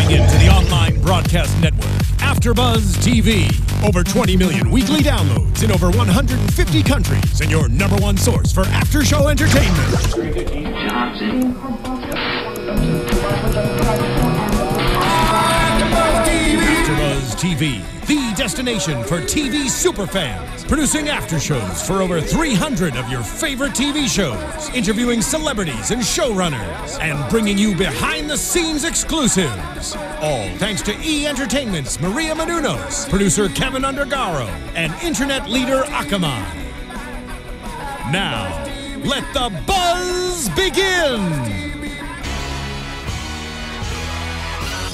Tuning into the online broadcast network, AfterBuzz TV. Over 20 million weekly downloads in over 150 countries, and your #1 source for after-show entertainment. AfterBuzz TV, the destination for TV superfans. Producing after shows for over 300 of your favorite TV shows, interviewing celebrities and showrunners, and bringing you behind-the-scenes exclusives. All thanks to E! Entertainment's Maria Menounos, producer Kevin Undergaro, and internet leader Akamai. Now, let the buzz begin!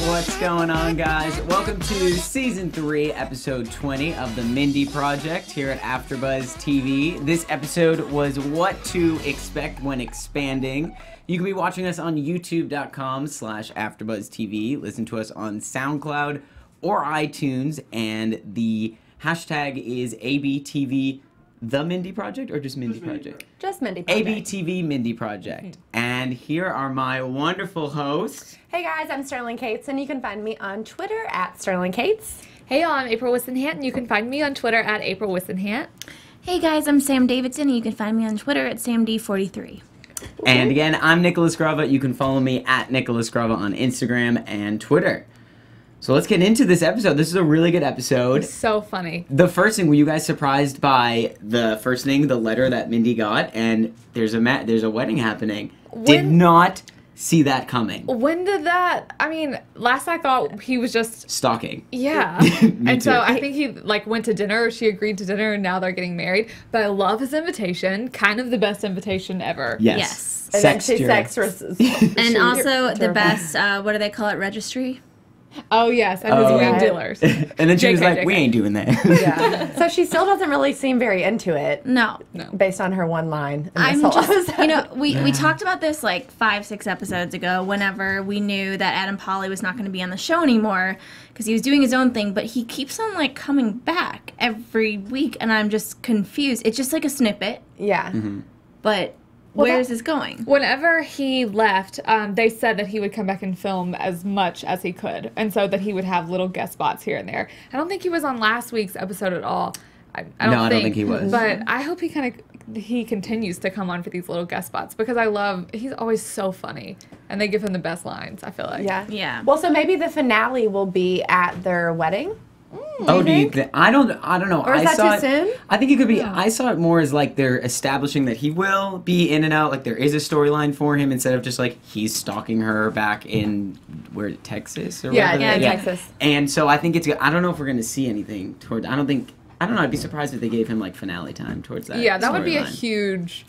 What's going on, guys? Welcome to Season 3, Episode 20 of The Mindy Project here at AfterBuzz TV. This episode was what to expect when expanding. You can be watching us on youtube.com/AfterBuzzTV. Listen to us on SoundCloud or iTunes, and the hashtag is ABTV The Mindy Project, or just Mindy Project? Just Mindy Project. ABTV Mindy Project. And here are my wonderful hosts. Hey guys, I'm Sterling Cates, and you can find me on Twitter at Sterling Cates. Hey, I'm April Whisenhant, and you can find me on Twitter at April Whisenhant. Hey guys, I'm Sam Davidson, and you can find me on Twitter at SamD43. And again, I'm Nicholas Grava. You can follow me at Nicholas Grava on Instagram and Twitter. So let's get into this episode. This is a really good episode. So funny. The first thing, were you guys surprised by the first thing, the letter that Mindy got, and there's a wedding happening? Did not see that coming. When did that, I mean, last I thought he was just stalking. Yeah. And so I think he went to dinner, she agreed to dinner, and now they're getting married. But I love his invitation, kind of the best invitation ever. Yes. And then she sex and also the best, what do they call it, registry? Oh, yes, and his weed dealers. And then she was like, we ain't doing that. Yeah. So she still doesn't really seem very into it. No. Based on her one line. I'm just, you know, we talked about this like 5-6 episodes ago whenever we knew that Adam Pally was not going to be on the show anymore because he was doing his own thing, but he keeps on like coming back every week and I'm just confused. It's just like a snippet. Yeah. But where is this going? Whenever he left, they said that he would come back and film as much as he could, and so that he would have little guest spots here and there. I don't think he was on last week's episode at all. I don't think he was. But I hope he continues to come on for these little guest spots because he's always so funny, and they give him the best lines, I feel like. Yeah. Yeah. Well, so maybe the finale will be at their wedding? Oh, do you think? I don't know. Or is that too soon? I think it could be. Yeah. I saw it more as like they're establishing that he will be in and out. Like there is a storyline for him instead of just like he's stalking her back in Texas or yeah, Texas. And so I think I don't know if we're gonna see anything toward. I don't know. I'd be surprised if they gave him like finale time towards that. Yeah, that would be a huge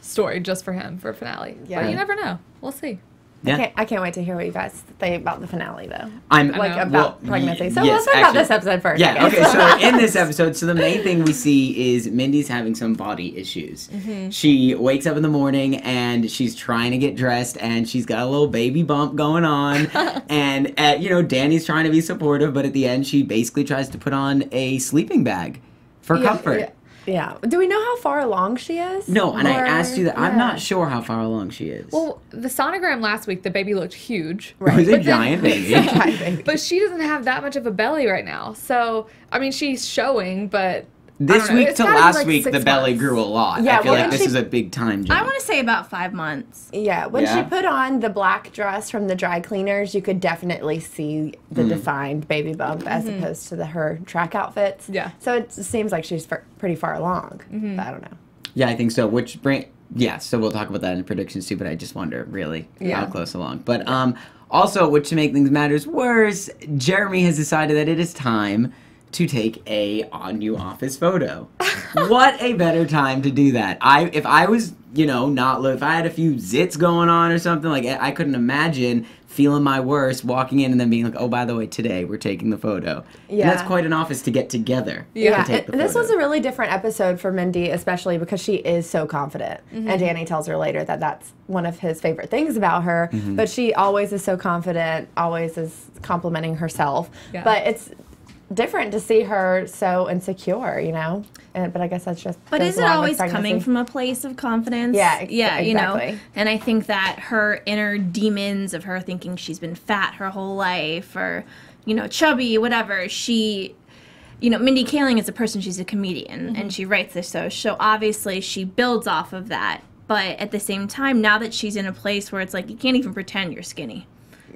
story just for him for a finale. Yeah. But you never know. We'll see. Yeah. I can't wait to hear what you guys say about the finale, though. About pregnancy. So let's talk about this episode first. Yeah, okay, so in this episode, the main thing we see is Mindy's having some body issues. She wakes up in the morning, and she's trying to get dressed, and she's got a little baby bump going on. And, Danny's trying to be supportive, but at the end, she basically tries to put on a sleeping bag for comfort. Yeah. Do we know how far along she is? No, and I asked you that. Yeah. I'm not sure how far along she is. Well, the sonogram last week, the baby looked huge. Right. It was a giant baby. But she doesn't have that much of a belly right now. So, I mean, she's showing, but this week to last week, the belly grew a lot. Yeah, I feel like this is a big time jump. I want to say about 5 months. Yeah, when she put on the black dress from the dry cleaners, you could definitely see the defined baby bump as opposed to her track outfits. Yeah. So it seems like she's pretty far along. But I don't know. Yeah, I think so. So we'll talk about that in predictions too, but I just wonder really how close along. But also, which to make things matters worse, Jeremy has decided that it is time to take a new office photo. What a better time to do that. If I was, if I had a few zits going on or something, like I couldn't imagine feeling my worst, walking in and then being like, oh, by the way, today we're taking the photo. Yeah. And that's quite an office to get together. Yeah, this was a really different episode for Mindy, especially because she is so confident. And Danny tells her later that that's one of his favorite things about her, but she always is so confident, always is complimenting herself. Yeah. But different to see her so insecure, you know. But I guess that's just. But is it always coming from a place of confidence? Yeah, yeah, exactly. You know. And I think that her inner demons of her thinking she's been fat her whole life, or, you know, chubby, whatever. She, you know, Mindy Kaling is a person. She's a comedian, and she writes this show. So obviously she builds off of that. But at the same time, now that she's in a place where it's like you can't even pretend you're skinny.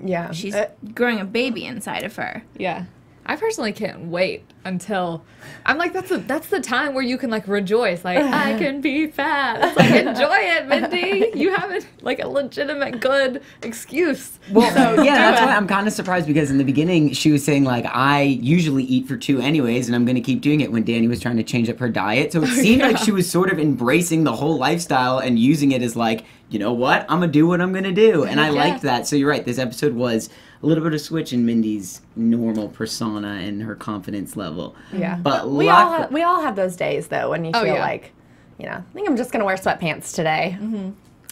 Yeah, she's growing a baby inside of her. Yeah. I personally can't wait until I'm like, that's the time where you can like rejoice, like I can be fat. It's like, enjoy it, Mindy. You have like a legitimate good excuse. Well, so, yeah, that's why I'm kind of surprised, because in the beginning she was saying like I usually eat for 2 anyways, and I'm going to keep doing it when Danny was trying to change up her diet. So it seemed like she was sort of embracing the whole lifestyle and using it as like, you know what, I'm going to do what I'm going to do, and I liked that. So you're right. This episode was a little bit of switch in Mindy's normal persona and her confidence level. Yeah, but we all have those days though when you feel like, you know, I think I'm just gonna wear sweatpants today.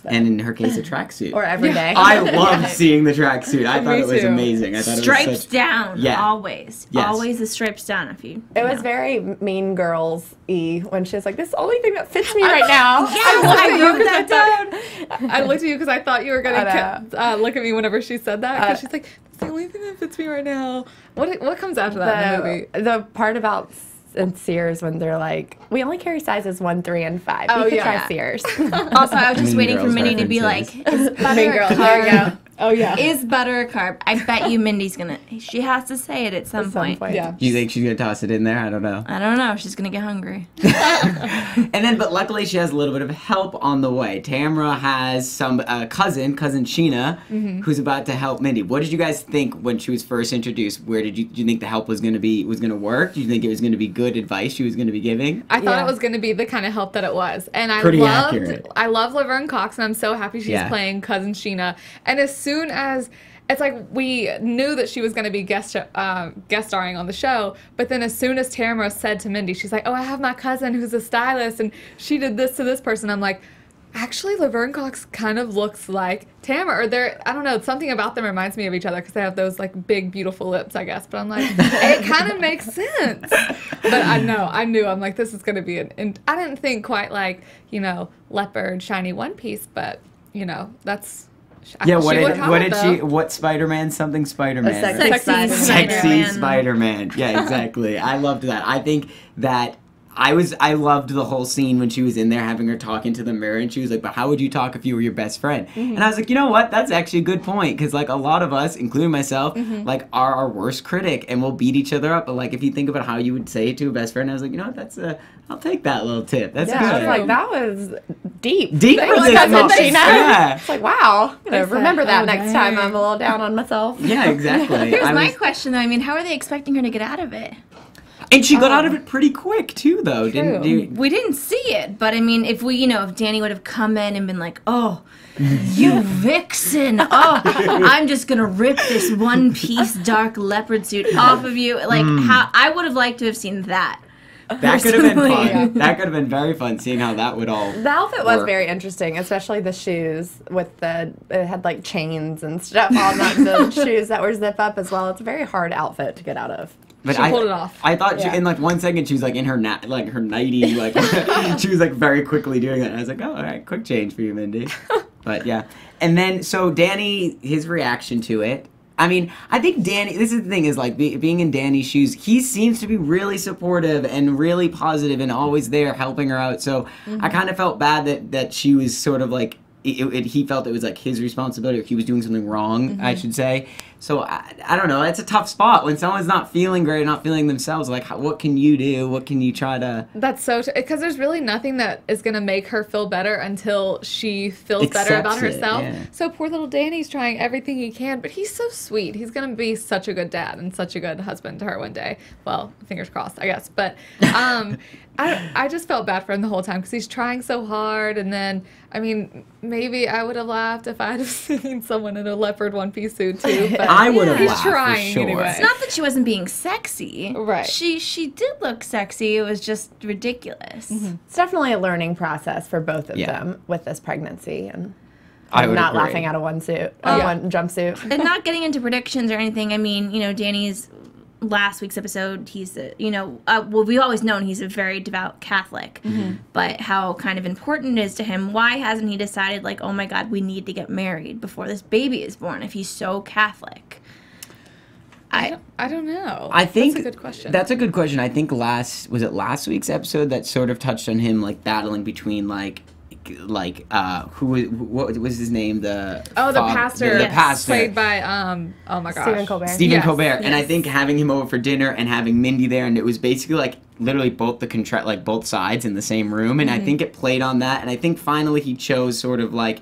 And in her case, a tracksuit. Or every day. I loved seeing the tracksuit. I thought it was amazing. I thought stripes it was down. Yeah. Always. Yes. Always the stripes down. It was very Mean Girls-y when she was like, this is the only thing that fits me right now. Yes, I wrote that down. I looked at you because I thought you were going to look at me whenever she said that. Because she's like, it's the only thing that fits me right now. What comes after that in the movie? The part about in Sears when they're like, we only carry sizes 1, 3, and 5. Oh, you could yeah. try Sears. Also, I was just waiting for Mindy to be like, is butter Mean a Girls. carb? There you go. Oh, yeah. Is butter a carb? I bet you Mindy's going to, she has to say it at some point. Yeah. Do you think she's going to toss it in there? I don't know. I don't know. She's going to get hungry. And then, but luckily she has a little bit of help on the way. Tamara has some cousin Sheena, who's about to help Mindy. What did you guys think when she was first introduced? Where did you think the help was going to work? Do you think it was going to be good advice she was going to be giving? I thought it was going to be the kind of help that it was. And I love Laverne Cox, and I'm so happy she's playing cousin Sheena. And as soon as it's like we knew that she was going to be guest starring on the show, but then as soon as Tamara said to Mindy, she's like, oh, I have my cousin who's a stylist, and she did this to this person. I'm like, actually, Laverne Cox kind of looks like Tamara. Or I don't know, something about them reminds me of each other because they have those like big, beautiful lips, I guess. But I'm like, it kind of makes sense. But I knew, I'm like, this is going to be and I didn't think quite like, you know, leopard, shiny one piece, but, you know, that's... Yeah, what Spider-Man? Something Spider-Man. Sexy Spider-Man. Yeah, exactly. I loved that. I think that I loved the whole scene when she was in there having her talk into the mirror, and she was like, but how would you talk if you were your best friend? And I was like, you know what? That's actually a good point, because like a lot of us, including myself, like are our worst critic, and we'll beat each other up. But like if you think about how you would say it to a best friend, I was like, you know what? I'll take that little tip. That's good. I was like, that was deep. Deep for this moment. Yeah. It's like, wow. I'm going to remember that next time I'm a little down on myself. Yeah, exactly. Here's my question, though. I mean, how are they expecting her to get out of it? And she got out of it pretty quick, too, though. We didn't see it, but I mean, if Danny would have come in and been like, oh, you vixen, oh, I'm just going to rip this one-piece dark leopard suit off of you. Like, how I would have liked to have seen that. That could have been fun. Yeah. That could have been very fun, seeing how that would all The outfit was very interesting, especially the shoes with it had like chains and stuff on the shoes that were zip up as well. It's a very hard outfit to get out of. But she pulled it off. I thought in like 1 second she was like in her her nightie, like she was like very quickly doing that. And I was like, oh, all right, quick change for you, Mindy. But yeah, and then so Danny, his reaction to it. I mean, I think Danny, this is the thing, is like being in Danny's shoes, he seems to be really supportive and really positive and always there helping her out. So I kind of felt bad that she was sort of like, he felt it was like his responsibility, or he was doing something wrong, I should say. So I don't know, it's a tough spot when someone's not feeling great, not feeling themselves. Like, what can you do? What can you try to... That's so... Because there's really nothing that is going to make her feel better until she feels better about herself. Yeah. So poor little Danny's trying everything he can, but he's so sweet. He's going to be such a good dad and such a good husband to her one day. Well, fingers crossed, I guess. But I just felt bad for him the whole time because he's trying so hard. And then, I mean, maybe I would have laughed if I had seen someone in a leopard one-piece suit too. But I would have he's laughed, trying for sure. anyway. It's not that she wasn't being sexy. Right. She did look sexy. It was just ridiculous. It's definitely a learning process for both of them with this pregnancy, and I'm not laughing out of one suit, one jumpsuit. And not getting into predictions or anything. I mean, you know, Danny's last week's episode, he's we've always known he's a very devout Catholic, but how kind of important it is to him. Why hasn't he decided, like, oh my God, we need to get married before this baby is born if he's so Catholic? I don't know. I think that's a good question. That's a good question. I think last week's episode that sort of touched on him, like, battling between what was his name? The pastor. The pastor. Played by oh my gosh. Stephen Colbert. Yes. And I think having him over for dinner and having Mindy there, and it was basically like literally both both sides in the same room, and I think it played on that, and I think finally he chose sort of like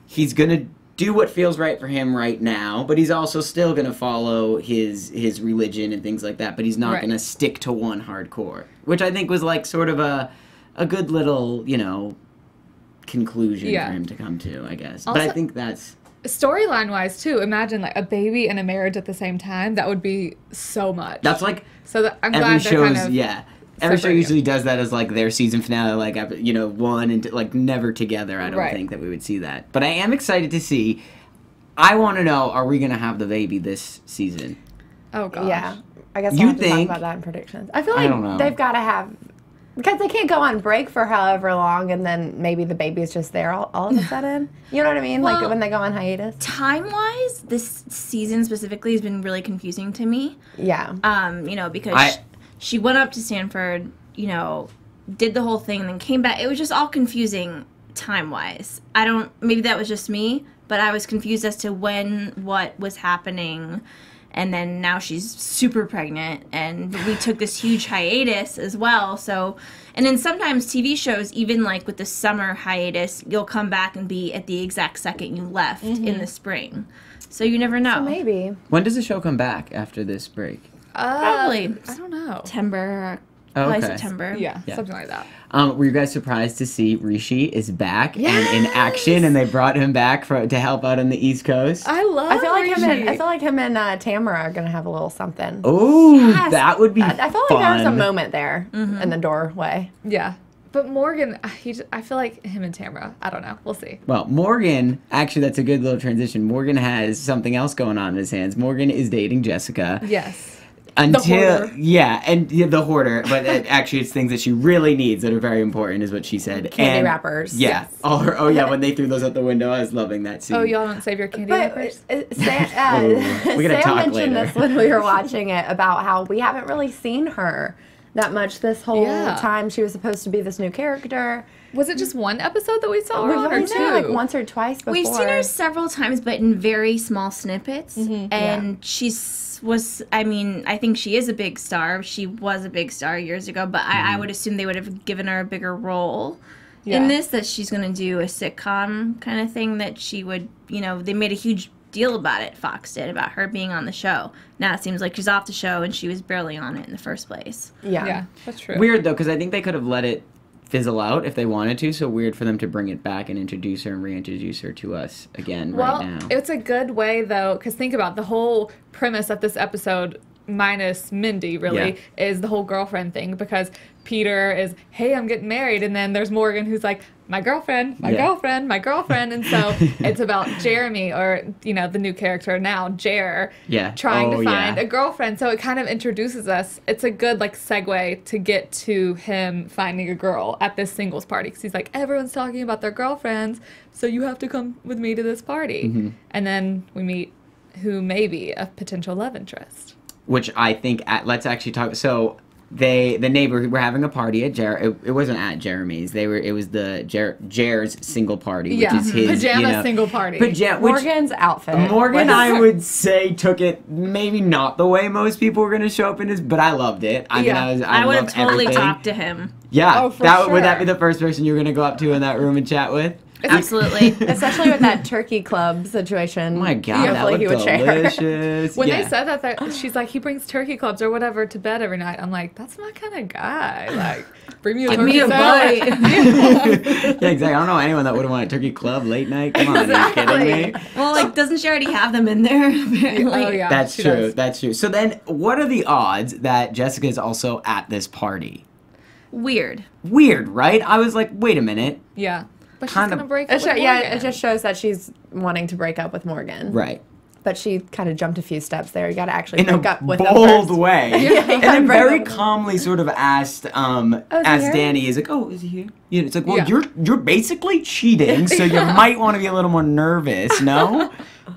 he's gonna do what feels right for him right now, but he's also still going to follow his religion and things like that, but he's not going to stick to one hardcore, which I think was like sort of a good little, conclusion for him to come to, I guess. Also, but I think that's... Storyline-wise, too, imagine like a baby and a marriage at the same time. That would be so much. That's like... I'm glad they're kind of... Yeah. Every show usually does that as, like, their season finale, like, one and, like, never together. I don't think that we would see that. But I am excited to see. I want to know, are we going to have the baby this season? Oh, gosh. Yeah. I guess we'll have to talk about that in predictions. I feel like they've got to have... Because they can't go on break for however long, and then maybe the baby's just there all of a sudden. You know what I mean? Well, like, when they go on hiatus. Time-wise, this season specifically has been really confusing to me. Yeah. Because... She went up to Stanford, did the whole thing, and then came back. It was just all confusing time-wise. Maybe that was just me, but I was confused as to what was happening. And then now she's super pregnant, and we took this huge hiatus as well. So, and then sometimes TV shows, even like with the summer hiatus, you'll come back and be at the exact second you left in the spring. So you never know. So maybe. When does the show come back after this break? Probably. I don't know. September. September. Yeah, something like that. Were you guys surprised to see Rishi is back and in action, and they brought him back to help out on the East Coast? I feel like him and Tamara are gonna have a little something. Oh, that would be I felt like there was a moment there in the doorway. Yeah. But Morgan, I feel like him and Tamara, I don't know. We'll see. Well, Morgan, actually, that's a good little transition. Morgan has something else going on in his hands. Morgan is dating Jessica. Yes. The hoarder, but actually it's things that she really needs that are very important, is what she said. Candy wrappers. Yeah. Yes. When they threw those out the window, I was loving that scene. Oh, y'all don't save your candy wrappers? Sam mentioned this when we were watching it, about how we haven't really seen her that much this whole time. She was supposed to be this new character. Was it just one episode that we saw her on, or two? Like once or twice before. We've seen her several times, but in very small snippets. And I think she is a big star. She was a big star years ago, but I would assume they would have given her a bigger role in this, that she's going to do a sitcom kind of thing, that she would, they made a huge deal about it, Fox did, about her being on the show. Now it seems like she's off the show and she was barely on it in the first place. Yeah, that's true. Weird, though, because I think they could have let it fizzle out if they wanted to, so weird for them to bring it back and introduce her and reintroduce her to us again right now. Well, it's a good way, though, because think about the whole premise of this episode, minus Mindy, really, is the whole girlfriend thing, because Peter is, hey, I'm getting married, and then there's Morgan who's like, my girlfriend, my girlfriend, my girlfriend, and so it's about Jeremy, or, the new character now, Jer, trying to find a girlfriend, so it kind of introduces us. It's a good, segue to get to him finding a girl at this singles party, because he's like, everyone's talking about their girlfriends, so you have to come with me to this party. And then we meet who may be a potential love interest. Which I think, let's actually talk, so... the neighbor were having a party at it wasn't at Jeremy's. It was the Jer's single party, which is his pajama single party. Morgan's outfit. Morgan, I would say, took it maybe not the way most people were going to show up in his, but I loved it. I would have totally talked to him. Yeah, would that be the first person you were going to go up to in that room and chat with? Absolutely. Especially with that turkey club situation. Oh my God, that looked delicious. When they said that, she's like, he brings turkey clubs or whatever to bed every night. I'm like, that's my kind of guy. Like, bring me a turkey club. Yeah, exactly. I don't know anyone that would want a turkey club late night. Come on, are you kidding me? Well, doesn't she already have them in there? Apparently. Oh, yeah. That's true. That's true. So then, what are the odds that Jessica is also at this party? Weird, right? I was like, wait a minute. Yeah. But she's going to break up with Morgan. Yeah, it just shows that she's wanting to break up with Morgan. Right. but she kind of jumped a few steps there. You got to actually break up with him first. In a bold way. And then very up. calmly sort of asked Danny, is like, oh, is he here? You know, it's like, well, you're basically cheating, so you might want to be a little more nervous, no?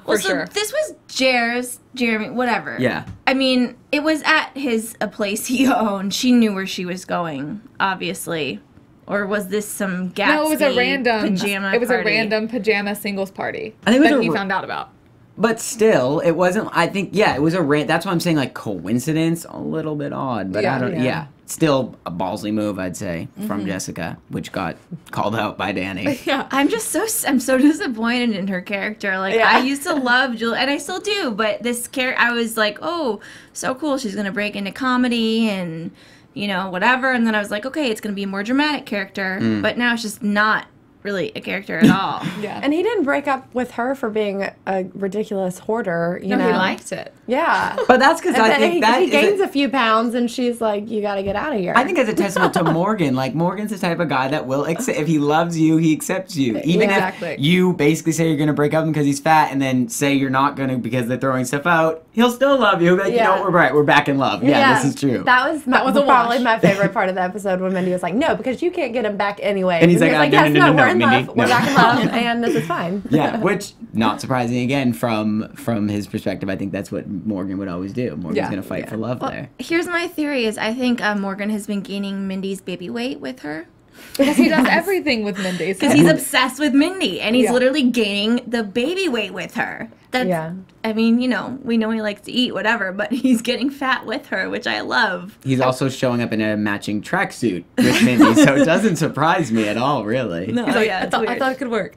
Well, so this was Jeremy, whatever. Yeah. I mean, it was at a place he owned. She knew where she was going, obviously. Or was this some Gatsby No, it was a random pajama It was party? A random pajama singles party I think that he found out about. But still, it wasn't, I think, it was that's why I'm saying, like, coincidence, a little bit odd, but I don't, still a ballsy move, I'd say, from Jessica, which got called out by Danny. Yeah. I'm so disappointed in her character. Like, I used to love Julie, and I still do, but this character, I was like, oh, so cool, she's gonna break into comedy, and, you know, whatever, and then I was like, okay, it's gonna be a more dramatic character, but now it's just not really a character at all. And he didn't break up with her for being a ridiculous hoarder. You know, he liked it. Yeah, but that's because I think he gains a few pounds, and she's like, "You got to get out of here." I think that's a testament to Morgan. Like, Morgan's the type of guy that will accept, if he loves you, he accepts you. Even if you basically say you're gonna break up with him because he's fat, and then say you're not gonna because they're throwing stuff out, he'll still love you. Like, you know, we're back in love. Yeah, this is true. That was probably my favorite part of the episode when Mindy was like, "No, because you can't get him back anyway." And he's like, "Yes, no, we're in Mindy, love. We're back in love, and this is fine." Yeah, which not surprising again from his perspective. I think that's what Morgan would always do. Morgan's gonna fight for love there. Here's my theory: is I think Morgan has been gaining Mindy's baby weight with her. Because he does everything with Mindy. Because he's obsessed with Mindy, and he's literally gaining the baby weight with her. That's, I mean, you know, we know he likes to eat, whatever, but he's getting fat with her, which I love. He's also showing up in a matching tracksuit with Mindy, so it doesn't surprise me at all, really. No, I thought it could work.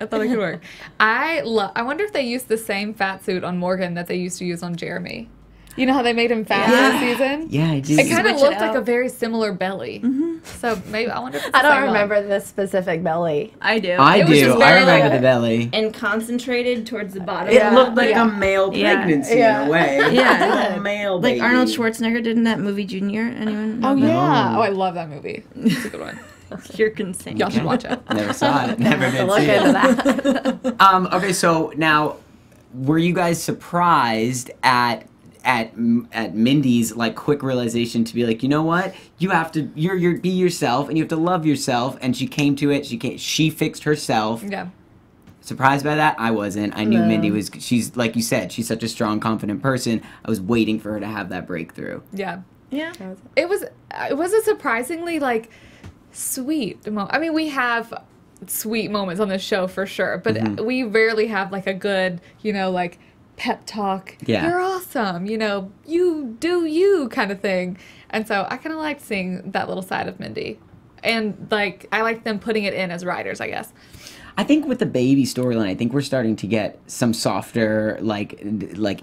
I wonder if they used the same fat suit on Morgan that they used to use on Jeremy. You know how they made him fat this season? Yeah, I do. It kind of looked like a very similar belly. So maybe I wonder if it's I don't remember this specific belly. I do. I remember the belly. And concentrated towards the bottom. It looked like a male pregnancy in a way. Yeah. A male baby. Like Arnold Schwarzenegger did in that movie Junior. Anyone? Oh, yeah. Oh, I love that movie. It's a good one. You're consent. Y'all should watch it. Never saw it. Never did look see into that. Okay, so now, were you guys surprised at Mindy's like quick realization to be like, you know what, you have to be yourself and you have to love yourself, and she came to it. She fixed herself. Yeah. Surprised by that? I wasn't. I knew Mindy was. She's like you said. She's such a strong, confident person. I was waiting for her to have that breakthrough. Yeah. Yeah. It was a surprisingly like sweet moment. I mean, we have sweet moments on this show for sure, but we rarely have like a good, you know, like pep talk. Yeah. You're awesome. You know, you do you kind of thing. And so I kind of liked seeing that little side of Mindy. And like I like them putting it in as writers, I guess. I think with the baby storyline, I think we're starting to get some softer, like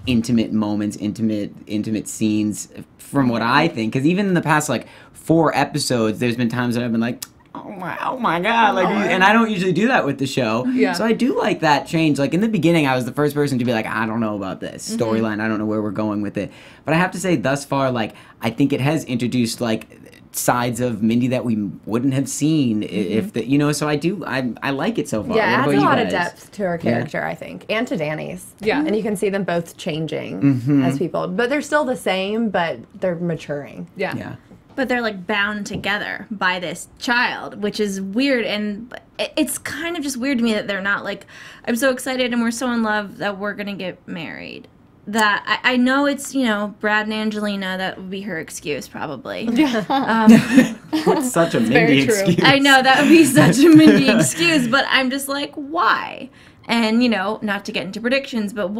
intimate moments, intimate scenes. From what I think, because even in the past like 4 episodes, there's been times that I've been like, oh my god, like, and I don't usually do that with the show. Yeah. So I do like that change. Like in the beginning, I was the first person to be like, I don't know about this storyline. I don't know where we're going with it. But I have to say, thus far, like I think it has introduced like sides of Mindy that we wouldn't have seen if the, you know, so I like it so far. Yeah, it adds a lot of depth to her character, I think, and to Danny's. Yeah. And you can see them both changing as people, but they're still the same, but they're maturing. Yeah. Yeah. But they're like bound together by this child, which is weird, and it's kind of just weird to me that they're not like, I'm so excited and we're so in love that we're gonna get married. That I know it's, you know, Brad and Angelina, that would be her excuse probably. That's such a Mindy excuse. I know, that would be such a Mindy excuse, but I'm just like, why? And, you know, not to get into predictions, but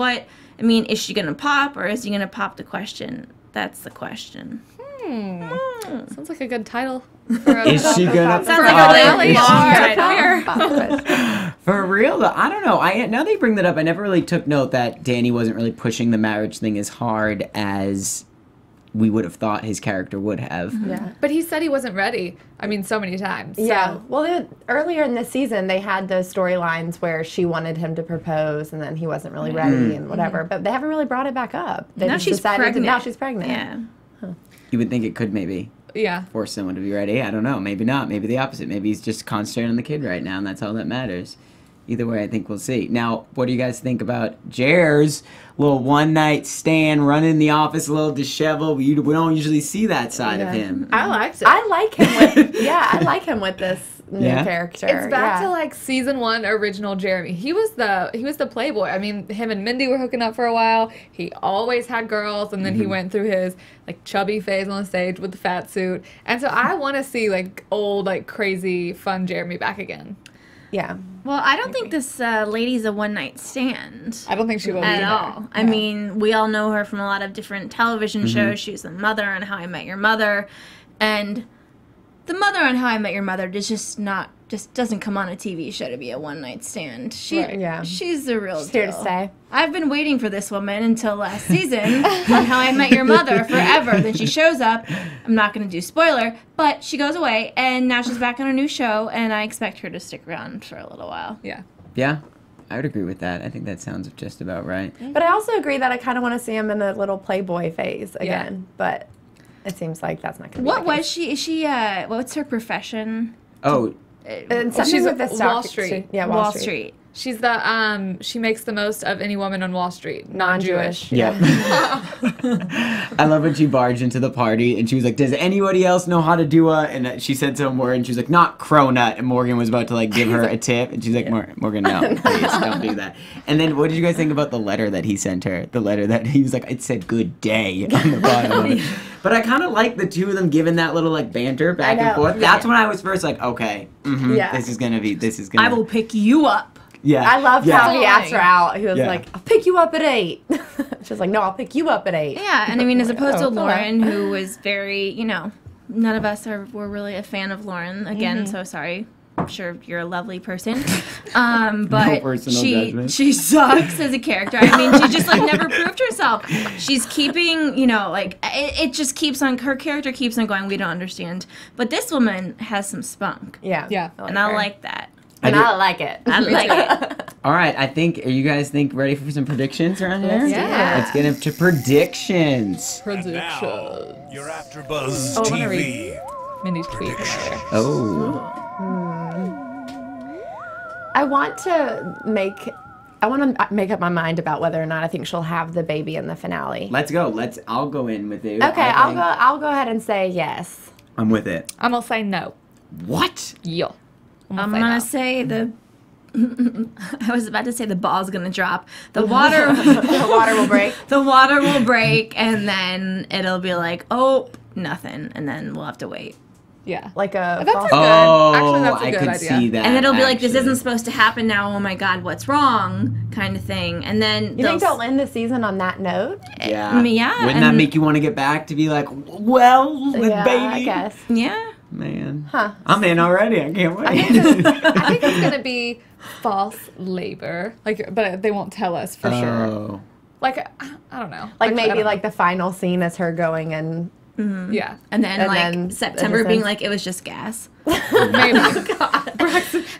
is she gonna pop, or is he gonna pop the question? That's the question. Sounds like a good title. Is she gonna? Sounds like a really long. For real though, I don't know. Now they bring that up, I never really took note that Danny wasn't really pushing the marriage thing as hard as we would have thought his character would have. Yeah, but he said he wasn't ready. I mean, so many times. So. Yeah. Well, earlier in this season, they had those storylines where she wanted him to propose, and then he wasn't really ready, and whatever. But they haven't really brought it back up. They now she's pregnant. Now she's pregnant. Yeah. Huh. You would think it could maybe force someone to be ready. I don't know. Maybe not. Maybe the opposite. Maybe he's just concentrating on the kid right now, and that's all that matters. Either way, I think we'll see. Now, what do you guys think about Jer's little one-night stand, running the office a little disheveled? We don't usually see that side of him. I liked it. I like him with, I like him with this new character. It's back to like season 1 original Jeremy. He was the playboy. I mean, him and Mindy were hooking up for a while. He always had girls, and then he went through his like chubby phase on stage with the fat suit. And so I want to see like old, like crazy, fun Jeremy back again. Yeah. Well, I don't think this lady's a one-night stand. I don't think she will at be all. I mean, we all know her from a lot of different television shows. She was the mother on How I Met Your Mother, and the mother on How I Met Your Mother just doesn't come on a TV show to be a one-night stand. She's the real deal. Here to stay. I've been waiting for this woman until last season on How I Met Your Mother forever. Then she shows up. I'm not going to do spoiler, but she goes away, and now she's back on a new show, and I expect her to stick around for a little while. Yeah. Yeah, I would agree with that. I think that sounds just about right. But I also agree that I kind of want to see him in a little playboy phase again. But it seems like that's not going to be What was she? Is she, what's her profession? Oh, and she's with the Wall Street. Wall Street. She's the she makes the most of any woman on Wall Street, non-Jewish. Yeah. I love when she barged into the party and she was like, "Does anybody else know how to do a?" And she said some word and she was like, "Not cronut." And Morgan was about to like give her a tip and she's like, "Morgan, no, please don't do that." And then what did you guys think about the letter that he sent her? The letter that he was like, it said "good day" on the bottom of it. But I kind of like the two of them giving that little like banter back and forth. That's when I was first like, okay, this is gonna. I will pick you up. Yeah. I loved how he asked her out. He was like, "I'll pick you up at 8." She's like, "No, I'll pick you up at 8." Yeah, and I mean, as opposed to Lauren, who was very, none of us were really a fan of Lauren. Again, so sorry. I'm sure you're a lovely person. But she sucks as a character. I mean, she just like never proved herself. She's keeping, like it just keeps on, her character keeps on going, we don't understand. But this woman has some spunk. Yeah. I like that. And I like it. I like it. All right, you guys ready for some predictions around here? Yeah. Let's get into predictions. And now, your AfterBuzz I want to TV. read Mindy's tweet. Oh. I want to make up my mind about whether or not I think she'll have the baby in the finale. Let's go. I'll go in with it. Okay, I'll go ahead and say yes. I'm with it. I'm gonna say no. What? Yo. I'm gonna say I was about to say the ball's gonna drop. The water will break. The water will break, and then it'll be like, oh, nothing, and then we'll have to wait. Yeah. Like a That's false- a good. Actually, that's a I good could idea. see that. And it'll be like, this isn't supposed to happen now. Oh my God, what's wrong? Kind of thing. And then You think they'll end the season on that note? Yeah. Yeah. Wouldn't that make you want to get back to be like, well, with Yeah, baby? I guess. Yeah. Man. Huh. I'm in already. I can't wait. I think it's gonna be false labor. But they won't tell us for sure. Like I don't know. Like maybe like the final scene is her going and Yeah. And then September being innocence. like, it was just gas. Maybe.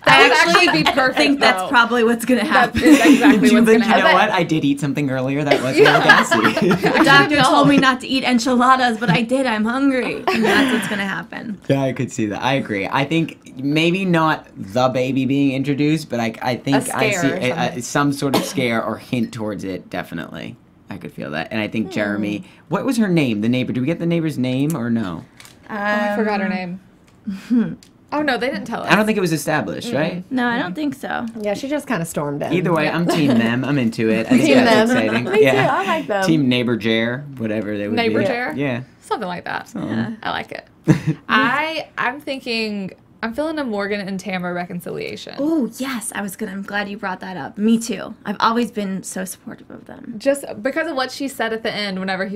That would actually be perfect. I think that's probably what's going to happen. That's exactly you what's think, gonna you know happen. what? I did eat something earlier that was really gassy. The doctor told me not to eat enchiladas, but I did. I'm hungry. And that's what's going to happen. Yeah, I could see that. I agree. I think maybe not the baby being introduced, but I think I see some sort of scare or hint towards it, definitely. I could feel that. And I think Jeremy, what was her name? The neighbor. Do we get the neighbor's name or no? I forgot her name. Oh, no, they didn't tell us. I don't think it was established, right? No, I don't think so. yeah, she just kind of stormed in. Either way, I'm team them. I'm into it. I think Team that's them. exciting. Me too. I like them. Team neighbor Jer, whatever they would Neighbor be. Jer? Yeah. Something like that. Yeah. I like it. I'm thinking, I'm feeling a Morgan and Tamara reconciliation. Oh, yes. I'm glad you brought that up. Me too. I've always been so supportive of them. Just because of what she said at the end, whenever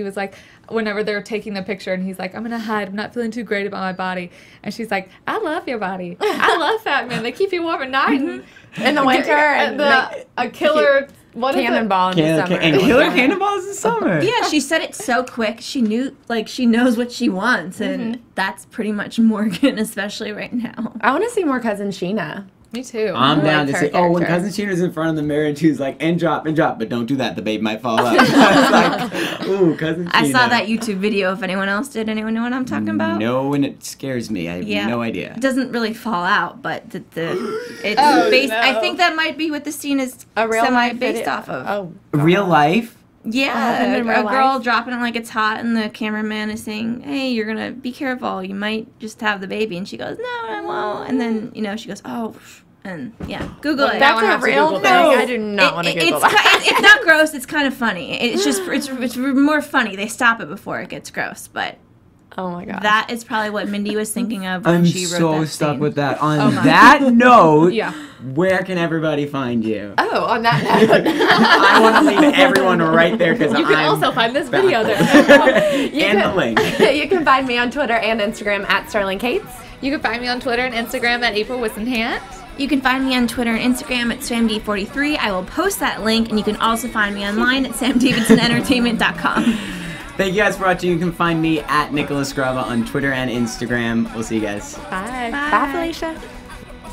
they're taking the picture and he's like, I'm going to hide. I'm not feeling too great about my body. And she's like, I love your body. I love fat men. They keep you warm at night. in the winter and a killer... What is it? cannonball in the summer. And killer cannonballs in summer. Yeah, she said it so quick. She knew, she knows what she wants. And that's pretty much Morgan, especially right now. I want to see more cousin Sheena. Me too. I'm down to say, oh, when Cousin Sheena's in front of the mirror and she's like, and drop, but don't do that. The babe might fall out. It's like, ooh, Cousin Sheena. I saw that YouTube video. If anyone else did, anyone know what I'm talking about? No, and it scares me. I have no idea. It doesn't really fall out, but it's based. No. I think that might be what the scene is based off of. Oh, real life. Yeah, a girl dropping it like it's hot, and the cameraman is saying, "Hey, you're gonna be careful. You might just have the baby." And she goes, "No, I won't." And then she goes, "Oh," and yeah, Google it. That's a real thing. I do not want to Google that. It's not gross. It's kind of funny. It's just it's more funny. They stop it before it gets gross, but. Oh my god. That is probably what Mindy was thinking of when she wrote that I'm so stuck scene. with that. On that note, where can everybody find you? Oh, on that note. I want to leave everyone right there because you can also find this video there. And the link. You can find me on Twitter and Instagram at Sterling Cates. You can find me on Twitter and Instagram at April Whisenhant. You can find me on Twitter and Instagram at SamD43. I will post that link, and you can also find me online at SamDavidsonEntertainment.com. Thank you guys for watching. You can find me at Nicholas Grava on Twitter and Instagram. We'll see you guys. Bye. Bye, Felicia.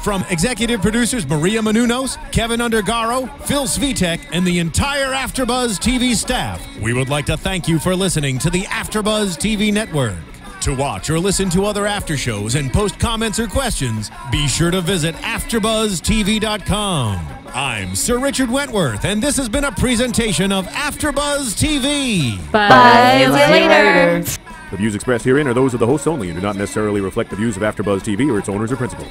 From executive producers Maria Menounos, Kevin Undergaro, Phil Svitek, and the entire AfterBuzz TV staff, we would like to thank you for listening to the AfterBuzz TV network. To watch or listen to other after shows and post comments or questions, be sure to visit AfterBuzzTV.com. I'm Sir Richard Wentworth, and this has been a presentation of AfterBuzz TV. Bye. See you later. The views expressed herein are those of the hosts only and do not necessarily reflect the views of AfterBuzz TV or its owners or principals.